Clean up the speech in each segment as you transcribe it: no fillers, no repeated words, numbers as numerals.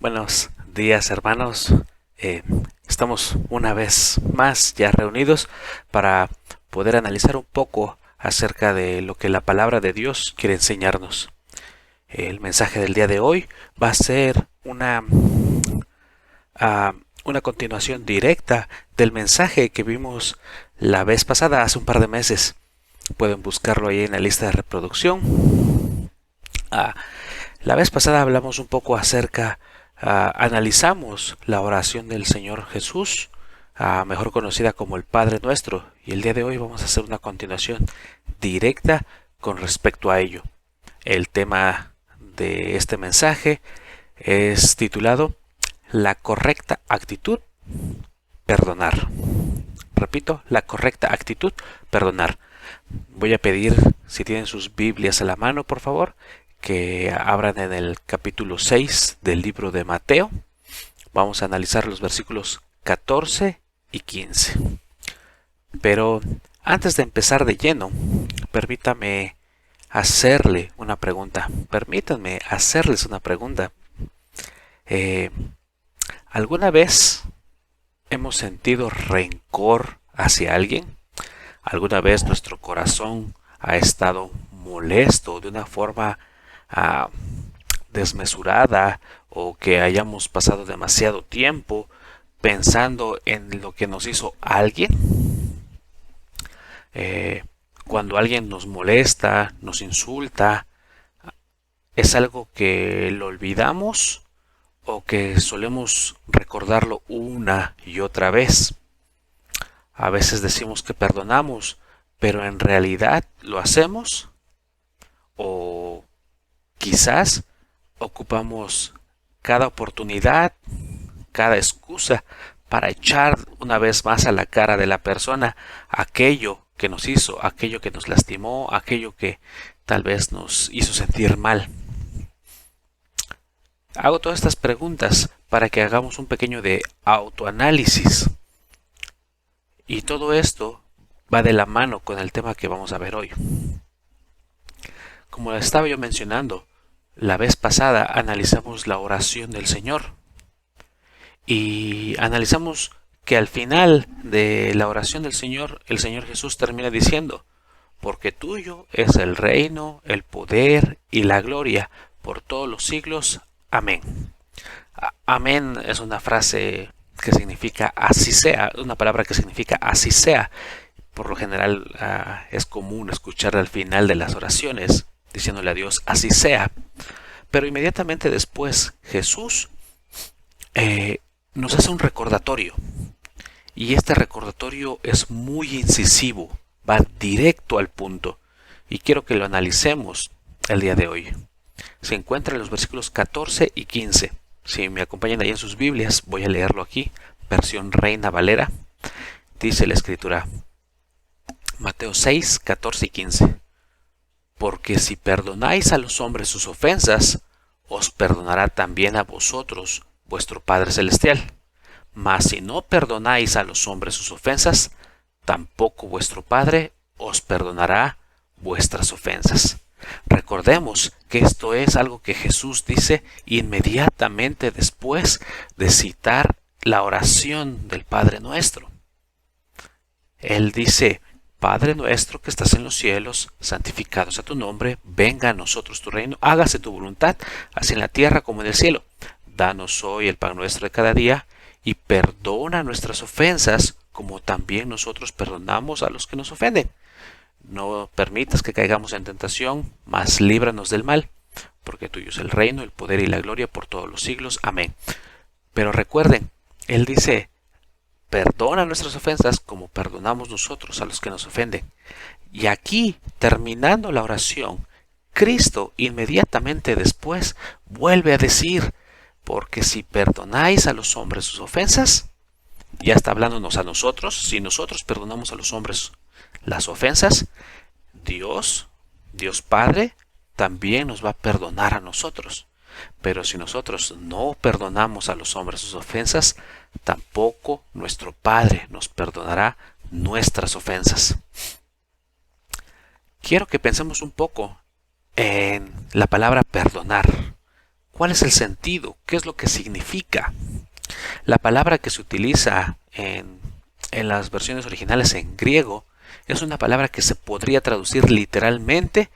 Buenos días, hermanos. Eh, Estamos una vez más ya reunidos para poder analizar un poco acerca de lo que la palabra de Dios quiere enseñarnos. El mensaje del día de hoy va a ser ah, una continuación directa del mensaje que vimos la vez pasada, hace un par de meses. Pueden buscarlo ahí en la lista de reproducción. Ah, la vez pasada hablamos un poco analizamos la oración del Señor Jesús, mejor conocida como el Padre Nuestro, y el día de hoy vamos a hacer una continuación directa con respecto a ello. El tema de este mensaje es titulado La correcta actitud, perdonar. Repito, la correcta actitud, perdonar. Voy a pedir, si tienen sus Biblias a la mano, por favor, que abran en el capítulo 6 del libro de Mateo. Vamos a analizar los versículos 14 y 15. Pero antes de empezar de lleno, permítanme hacerles una pregunta. Eh, ¿Alguna vez hemos sentido rencor hacia alguien? ¿Alguna vez nuestro corazón ha estado molesto de una forma ah, desmesurada, o que hayamos pasado demasiado tiempo pensando en lo que nos hizo alguien? Eh, Cuando alguien nos molesta, nos insulta, ¿es algo que lo olvidamos o que solemos recordarlo una y otra vez? A veces decimos que perdonamos, pero en realidad lo hacemos, o quizás ocupamos cada oportunidad, cada excusa para echar una vez más a la cara de la persona aquello que nos hizo, aquello que nos lastimó, aquello que tal vez nos hizo sentir mal. Hago todas estas preguntas para que hagamos un pequeño de autoanálisis, y todo esto va de la mano con el tema que vamos a ver hoy. Como estaba yo mencionando, la vez pasada analizamos la oración del Señor y analizamos que al final de la oración del Señor, el Señor Jesús termina diciendo: porque tuyo es el reino, el poder y la gloria por todos los siglos. Amén. Amén es una frase que significa así sea, una palabra que significa así sea. Por lo general es común escuchar al final de las oraciones diciéndole a Dios así sea. Pero inmediatamente después Jesús nos hace un recordatorio, y este recordatorio es muy incisivo, va directo al punto, y quiero que lo analicemos el día de hoy. Se encuentra en los versículos 14 y 15. Si me acompañan ahí en sus Biblias, voy a leerlo aquí, versión Reina Valera. Dice la Escritura, Mateo 6, 14 y 15. Porque si perdonáis a los hombres sus ofensas, os perdonará también a vosotros vuestro Padre Celestial. Mas si no perdonáis a los hombres sus ofensas, tampoco vuestro Padre os perdonará vuestras ofensas. Recordemos que esto es algo que Jesús dice inmediatamente después de citar la oración del Padre Nuestro. Él dice: Padre nuestro que estás en los cielos, santificado sea tu nombre, venga a nosotros tu reino, hágase tu voluntad, así en la tierra como en el cielo. Danos hoy el pan nuestro de cada día, y perdona nuestras ofensas, como también nosotros perdonamos a los que nos ofenden. No permitas que caigamos en tentación, mas líbranos del mal, porque tuyo es el reino, el poder y la gloria por todos los siglos. Amén. Pero recuerden, Él dice: perdona nuestras ofensas como perdonamos nosotros a los que nos ofenden. Y aquí, terminando la oración, Cristo inmediatamente después vuelve a decir: porque si perdonáis a los hombres sus ofensas, ya está hablándonos a nosotros. Si nosotros perdonamos a los hombres las ofensas, Dios Padre, también nos va a perdonar a nosotros. Pero si nosotros no perdonamos a los hombres sus ofensas, tampoco nuestro Padre nos perdonará nuestras ofensas. Quiero que pensemos un poco en la palabra perdonar. ¿Cuál es el sentido? ¿Qué es lo que significa? La palabra que se utiliza en las versiones originales en griego es una palabra que se podría traducir literalmente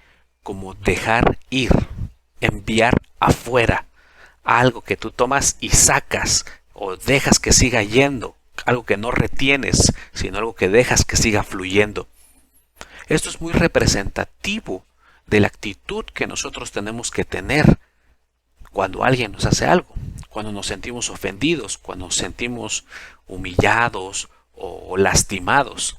como dejar ir, enviar afuera, algo que tú tomas y sacas o dejas que siga yendo, algo que no retienes, sino algo que dejas que siga fluyendo. Esto es muy representativo de la actitud que nosotros tenemos que tener cuando alguien nos hace algo, cuando nos sentimos ofendidos, cuando nos sentimos humillados o lastimados.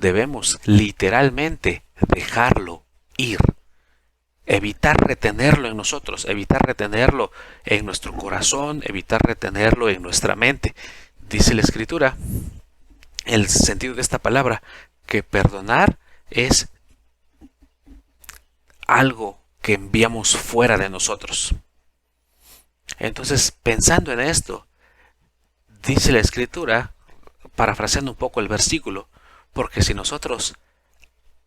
Debemos literalmente dejarlo ir. Evitar retenerlo en nosotros, evitar retenerlo en nuestro corazón, evitar retenerlo en nuestra mente. Dice la Escritura, el sentido de esta palabra, que perdonar es algo que enviamos fuera de nosotros. Entonces, pensando en esto, dice la Escritura, parafraseando un poco el versículo, porque si nosotros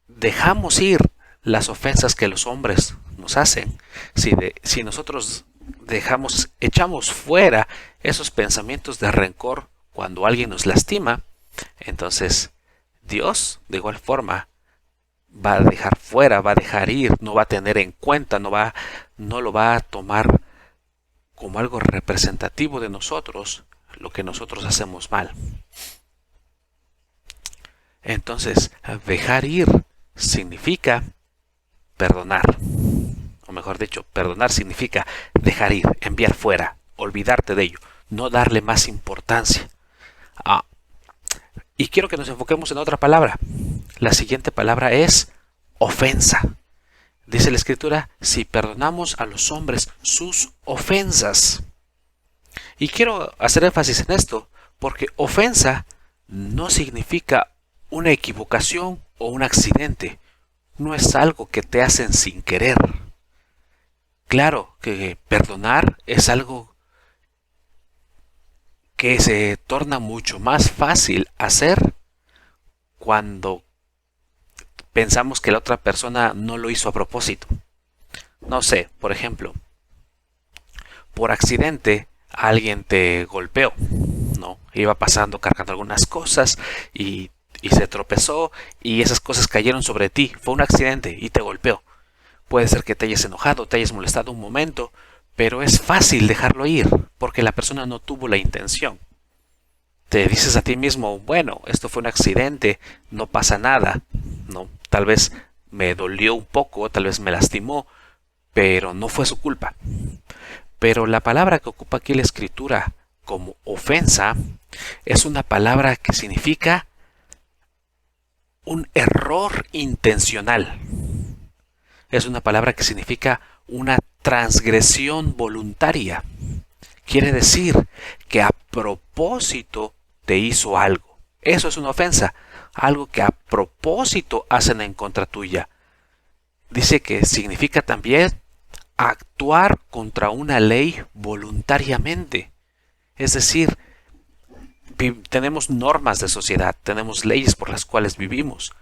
dejamos ir las ofensas que los hombres nos hacen, si nosotros echamos fuera esos pensamientos de rencor cuando alguien nos lastima, entonces Dios de igual forma va a dejar fuera, va a dejar ir, no va a tener en cuenta, no lo va a tomar como algo representativo de nosotros, lo que nosotros hacemos mal. Entonces, dejar ir significa perdonar. O mejor dicho, perdonar significa dejar ir, enviar fuera, olvidarte de ello, no darle más importancia. Y quiero que nos enfoquemos en otra palabra. La siguiente palabra es ofensa. Dice la Escritura, si perdonamos a los hombres sus ofensas. Y quiero hacer énfasis en esto, porque ofensa no significa una equivocación o un accidente. No es algo que te hacen sin querer. Claro que perdonar es algo que se torna mucho más fácil hacer cuando pensamos que la otra persona no lo hizo a propósito. No sé, por ejemplo, por accidente alguien te golpeó, ¿no? Iba pasando cargando algunas cosas y se tropezó y esas cosas cayeron sobre ti. Fue un accidente y te golpeó. Puede ser que te hayas enojado, te hayas molestado un momento, pero es fácil dejarlo ir porque la persona no tuvo la intención. Te dices a ti mismo, bueno, esto fue un accidente, no pasa nada, ¿no? Tal vez me dolió un poco, tal vez me lastimó, pero no fue su culpa. Pero la palabra que ocupa aquí la Escritura como ofensa es una palabra que significa un error intencional. Es una palabra que significa una transgresión voluntaria. Quiere decir que a propósito te hizo algo. Eso es una ofensa. Algo que a propósito hacen en contra tuya. Dice que significa también actuar contra una ley voluntariamente. Es decir, tenemos normas de sociedad, tenemos leyes por las cuales vivimos,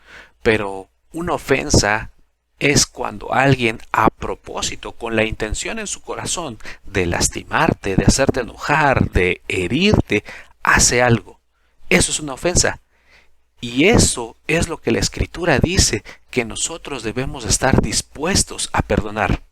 pero una ofensa es cuando alguien a propósito, con la intención en su corazón de lastimarte, de hacerte enojar, de herirte, hace algo. Eso es una ofensa. Y eso es lo que la Escritura dice que nosotros debemos estar dispuestos a perdonar.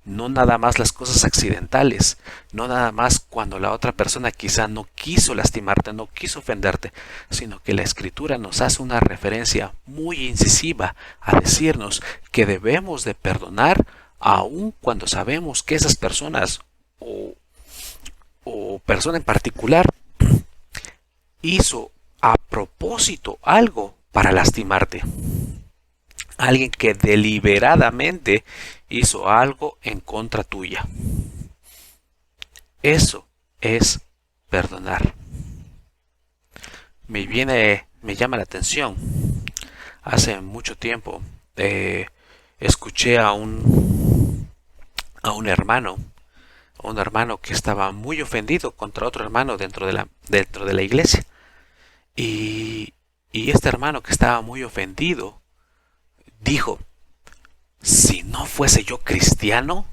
No nada más las cosas accidentales, no nada más cuando la otra persona quizá no quiso lastimarte, no quiso ofenderte, sino que la Escritura nos hace una referencia muy incisiva a decirnos que debemos de perdonar aun cuando sabemos que esas personas o persona en particular hizo a propósito algo para lastimarte. Alguien que deliberadamente hizo algo en contra tuya. Eso es perdonar. Me llama la atención. Hace mucho tiempo escuché a un hermano que estaba muy ofendido contra otro hermano dentro de la iglesia. Y este hermano que estaba muy ofendido dijo: si no fuese yo cristiano,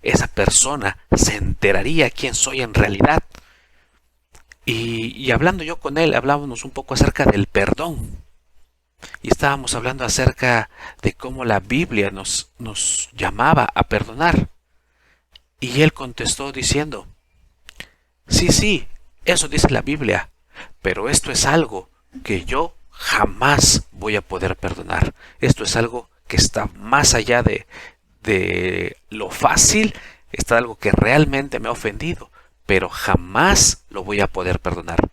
esa persona se enteraría quién soy en realidad. Y hablando yo con él, hablábamos un poco acerca del perdón. Y estábamos hablando acerca de cómo la Biblia nos llamaba a perdonar. Y él contestó diciendo, sí, sí, eso dice la Biblia, pero esto es algo que yo jamás voy a poder perdonar. Esto es algo que está más allá de lo fácil, está algo que realmente me ha ofendido, pero jamás lo voy a poder perdonar.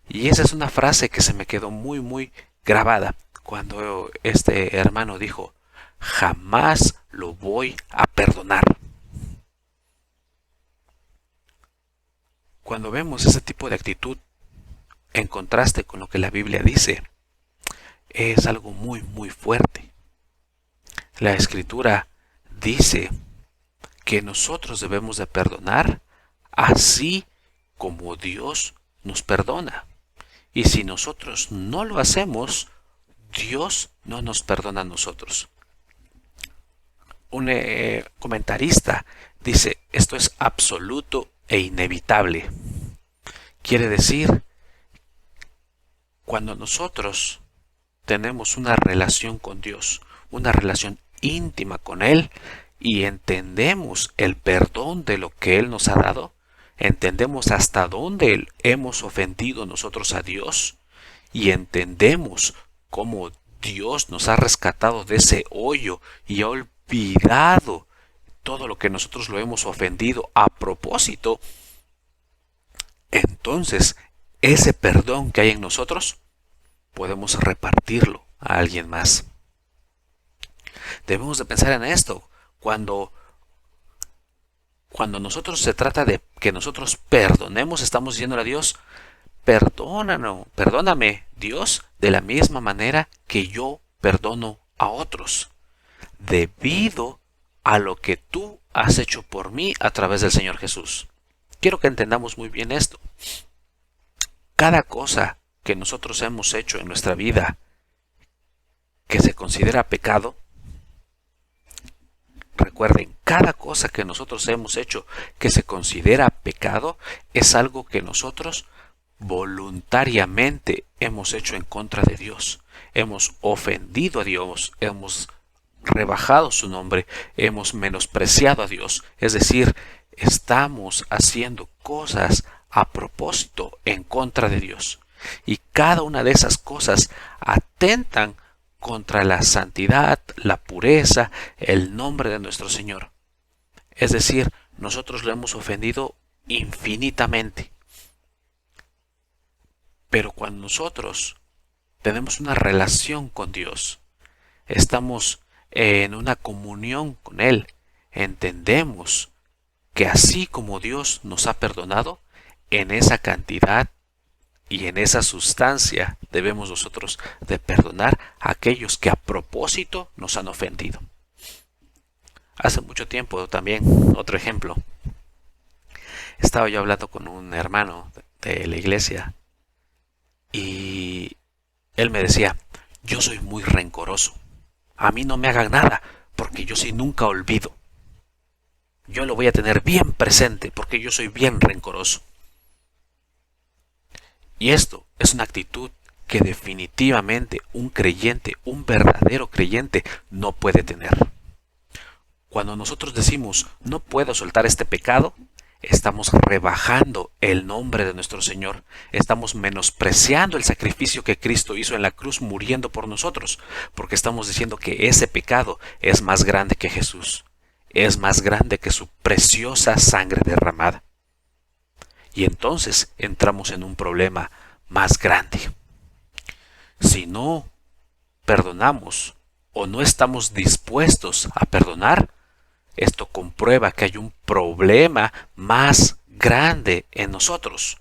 Y esa es una frase que se me quedó muy, muy grabada cuando este hermano dijo, jamás lo voy a perdonar. Cuando vemos ese tipo de actitud en contraste con lo que la Biblia dice, es algo muy, muy fuerte. La Escritura dice que nosotros debemos de perdonar así como Dios nos perdona. Y si nosotros no lo hacemos, Dios no nos perdona a nosotros. Un comentarista dice, esto es absoluto e inevitable. Quiere decir, cuando nosotros tenemos una relación con Dios, una relación íntima con Él, y entendemos el perdón de lo que Él nos ha dado, entendemos hasta dónde hemos ofendido nosotros a Dios, y entendemos cómo Dios nos ha rescatado de ese hoyo y ha olvidado todo lo que nosotros lo hemos ofendido a propósito, entonces ese perdón que hay en nosotros podemos repartirlo a alguien más. Debemos de pensar en esto. Cuando nosotros se trata de que nosotros perdonemos, estamos diciéndole a Dios, perdóname, Dios, de la misma manera que yo perdono a otros, debido a lo que tú has hecho por mí a través del Señor Jesús. Quiero que entendamos muy bien esto. Cada cosa que nosotros hemos hecho en nuestra vida que se considera pecado, recuerden, cada cosa que nosotros hemos hecho que se considera pecado es algo que nosotros voluntariamente hemos hecho en contra de Dios. Hemos ofendido a Dios, hemos rebajado su nombre, hemos menospreciado a Dios. Es decir, estamos haciendo cosas a propósito en contra de Dios. Y cada una de esas cosas atentan contra la santidad, la pureza, el nombre de nuestro Señor. Es decir, nosotros lo hemos ofendido infinitamente. Pero cuando nosotros tenemos una relación con Dios, estamos en una comunión con Él, entendemos que así como Dios nos ha perdonado, en esa cantidad y en esa sustancia debemos nosotros de perdonar a aquellos que a propósito nos han ofendido. Hace mucho tiempo también, otro ejemplo, estaba yo hablando con un hermano de la iglesia y él me decía, yo soy muy rencoroso, a mí no me hagan nada porque yo sí nunca olvido. Yo lo voy a tener bien presente porque yo soy bien rencoroso. Y esto es una actitud que definitivamente un creyente, un verdadero creyente, no puede tener. Cuando nosotros decimos, no puedo soltar este pecado, estamos rebajando el nombre de nuestro Señor. Estamos menospreciando el sacrificio que Cristo hizo en la cruz muriendo por nosotros, porque estamos diciendo que ese pecado es más grande que Jesús, es más grande que su preciosa sangre derramada. Y entonces entramos en un problema más grande. Si no perdonamos o no estamos dispuestos a perdonar, esto comprueba que hay un problema más grande en nosotros.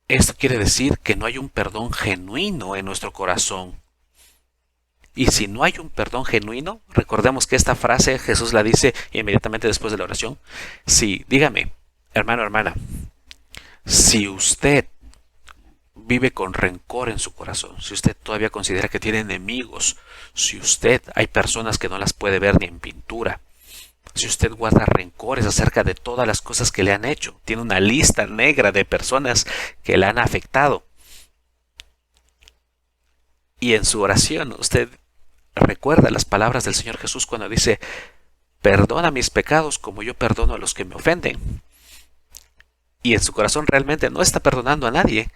Esto quiere decir que no hay un perdón genuino en nuestro corazón. Y si no hay un perdón genuino, recordemos que esta frase Jesús la dice inmediatamente después de la oración. Sí, dígame, hermano, hermana, si usted vive con rencor en su corazón, si usted todavía considera que tiene enemigos, si usted hay personas que no las puede ver ni en pintura, si usted guarda rencores acerca de todas las cosas que le han hecho, tiene una lista negra de personas que le han afectado, y en su oración usted recuerda las palabras del Señor Jesús cuando dice: perdona mis pecados como yo perdono a los que me ofenden, y en su corazón realmente no está perdonando a nadie,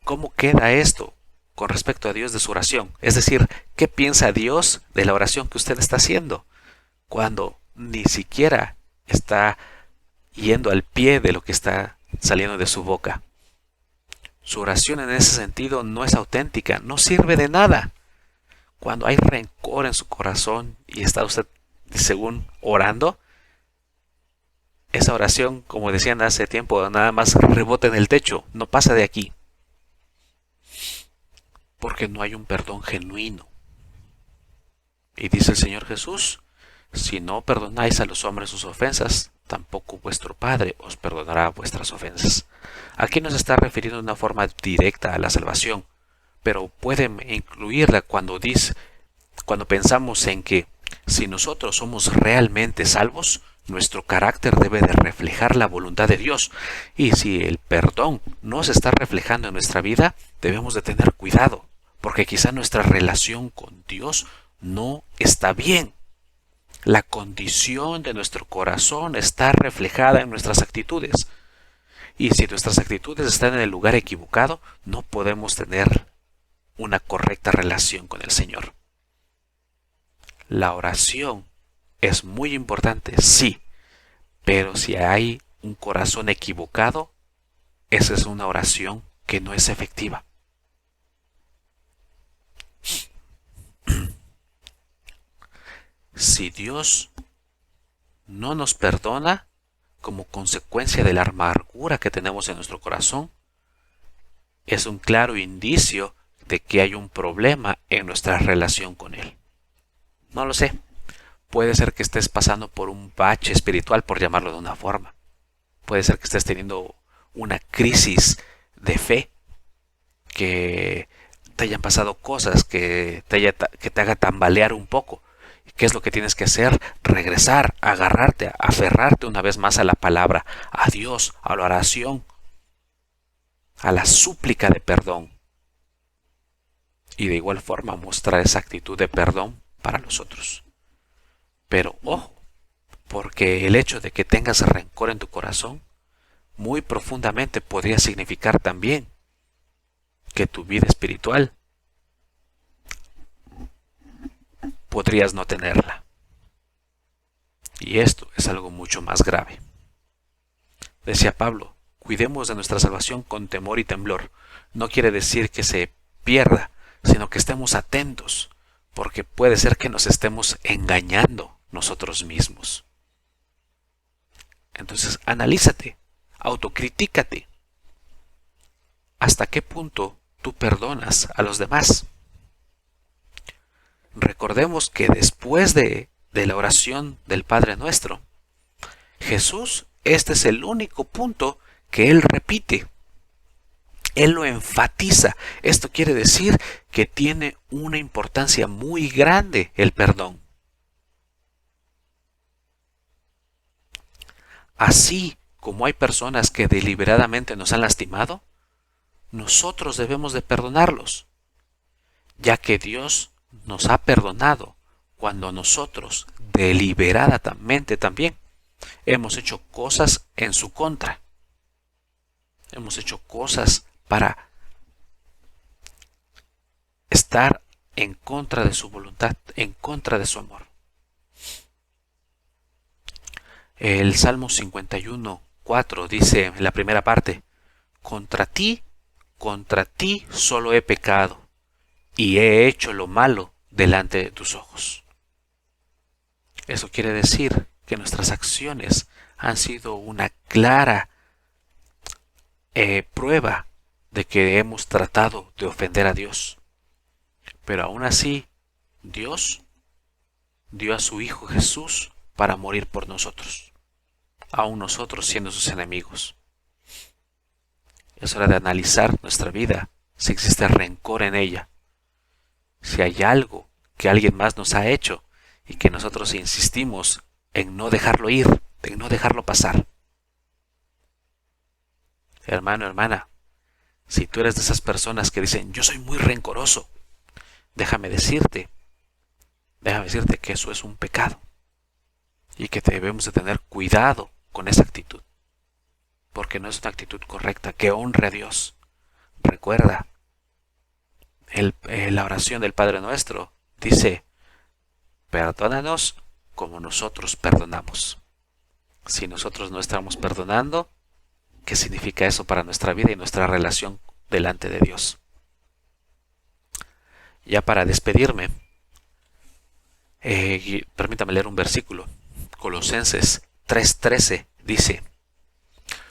¿cómo queda esto con respecto a Dios de su oración? Es decir, ¿qué piensa Dios de la oración que usted está haciendo cuando ni siquiera está yendo al pie de lo que está saliendo de su boca? Su oración en ese sentido no es auténtica, no sirve de nada. Cuando hay rencor en su corazón y está usted, según, orando, esa oración, como decían hace tiempo, nada más rebota en el techo, no pasa de aquí. Porque no hay un perdón genuino. Y dice el Señor Jesús: si no perdonáis a los hombres sus ofensas, tampoco vuestro Padre os perdonará vuestras ofensas. Aquí no se está refiriendo de una forma directa a la salvación, pero puede incluirla cuando pensamos en que si nosotros somos realmente salvos, nuestro carácter debe de reflejar la voluntad de Dios. Y si el perdón no se está reflejando en nuestra vida, debemos de tener cuidado, porque quizá nuestra relación con Dios no está bien. La condición de nuestro corazón está reflejada en nuestras actitudes. Y si nuestras actitudes están en el lugar equivocado, no podemos tener una correcta relación con el Señor. La oración es muy importante, sí, pero si hay un corazón equivocado, esa es una oración que no es efectiva. Si Dios no nos perdona como consecuencia de la amargura que tenemos en nuestro corazón, es un claro indicio de que hay un problema en nuestra relación con Él. No lo sé. Puede ser que estés pasando por un bache espiritual, por llamarlo de una forma. Puede ser que estés teniendo una crisis de fe, que te hayan pasado cosas que te haga tambalear un poco. ¿Qué es lo que tienes que hacer? Regresar, agarrarte, aferrarte una vez más a la palabra, a Dios, a la oración, a la súplica de perdón. Y de igual forma mostrar esa actitud de perdón para los otros. Pero ojo, porque el hecho de que tengas rencor en tu corazón, muy profundamente podría significar también que tu vida espiritual podrías no tenerla. Y esto es algo mucho más grave. Decía Pablo: cuidemos de nuestra salvación con temor y temblor. No quiere decir que se pierda, sino que estemos atentos, porque puede ser que nos estemos engañando nosotros mismos. Entonces, analízate, autocritícate. ¿Hasta qué punto tú perdonas a los demás? Recordemos que después de la oración del Padre Nuestro, Jesús, este es el único punto que Él repite. Él lo enfatiza. Esto quiere decir que tiene una importancia muy grande el perdón. Así como hay personas que deliberadamente nos han lastimado, nosotros debemos de perdonarlos, ya que Dios nos ha perdonado cuando nosotros deliberadamente también hemos hecho cosas en su contra. Hemos hecho cosas para estar en contra de su voluntad, en contra de su amor. El Salmo 51:4 dice en la primera parte: contra ti solo he pecado y he hecho lo malo delante de tus ojos. Eso quiere decir que nuestras acciones han sido una clara prueba de que hemos tratado de ofender a Dios. Pero aún así, Dios dio a su Hijo Jesús para morir por nosotros, aún nosotros siendo sus enemigos. Es hora de analizar nuestra vida, si existe rencor en ella, si hay algo que alguien más nos ha hecho y que nosotros insistimos en no dejarlo ir, en no dejarlo pasar. Hermano, hermana, si tú eres de esas personas que dicen, yo soy muy rencoroso, déjame decirte que eso es un pecado y que debemos de tener cuidado con esa actitud, porque no es una actitud correcta, que honre a Dios. Recuerda, la oración del Padre Nuestro dice, perdónanos como nosotros perdonamos. Si nosotros no estamos perdonando, ¿qué significa eso para nuestra vida y nuestra relación delante de Dios? Ya para despedirme, permítame leer un versículo. Colosenses 3:13 dice,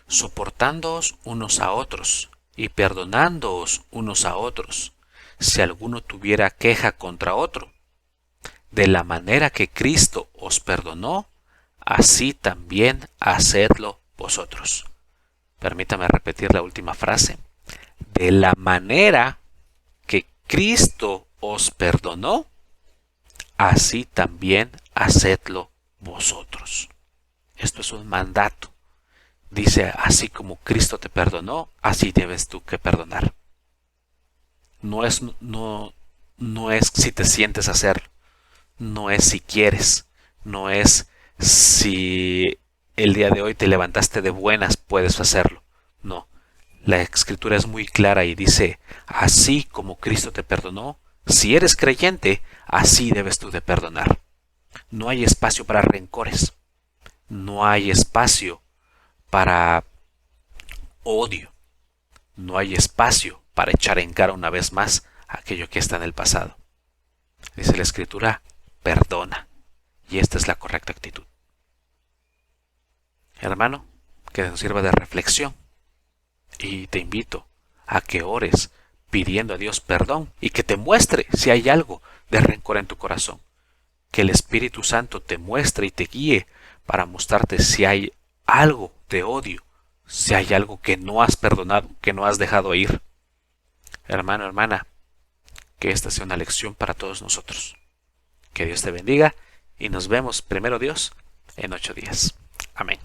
soportándoos unos a otros y perdonándoos unos a otros, si alguno tuviera queja contra otro. De la manera que Cristo os perdonó, así también hacedlo vosotros. Permítame repetir la última frase. De la manera que Cristo os perdonó, así también hacedlo vosotros. Esto es un mandato. Dice, así como Cristo te perdonó, así debes tú que perdonar. No es si te sientes hacerlo. No es si quieres. No es si el día de hoy te levantaste de buenas, puedes hacerlo. No. La Escritura es muy clara y dice, así como Cristo te perdonó, si eres creyente, así debes tú de perdonar. No hay espacio para rencores. No hay espacio para odio. No hay espacio para echar en cara una vez más aquello que está en el pasado. Dice la Escritura, perdona. Y esta es la correcta actitud. Hermano, que nos sirva de reflexión. Y te invito a que ores pidiendo a Dios perdón y que te muestre si hay algo de rencor en tu corazón. Que el Espíritu Santo te muestre y te guíe para mostrarte si hay algo de odio, si hay algo que no has perdonado, que no has dejado ir. Hermano, hermana, que esta sea una lección para todos nosotros. Que Dios te bendiga y nos vemos, primero Dios, en 8 días. Amén.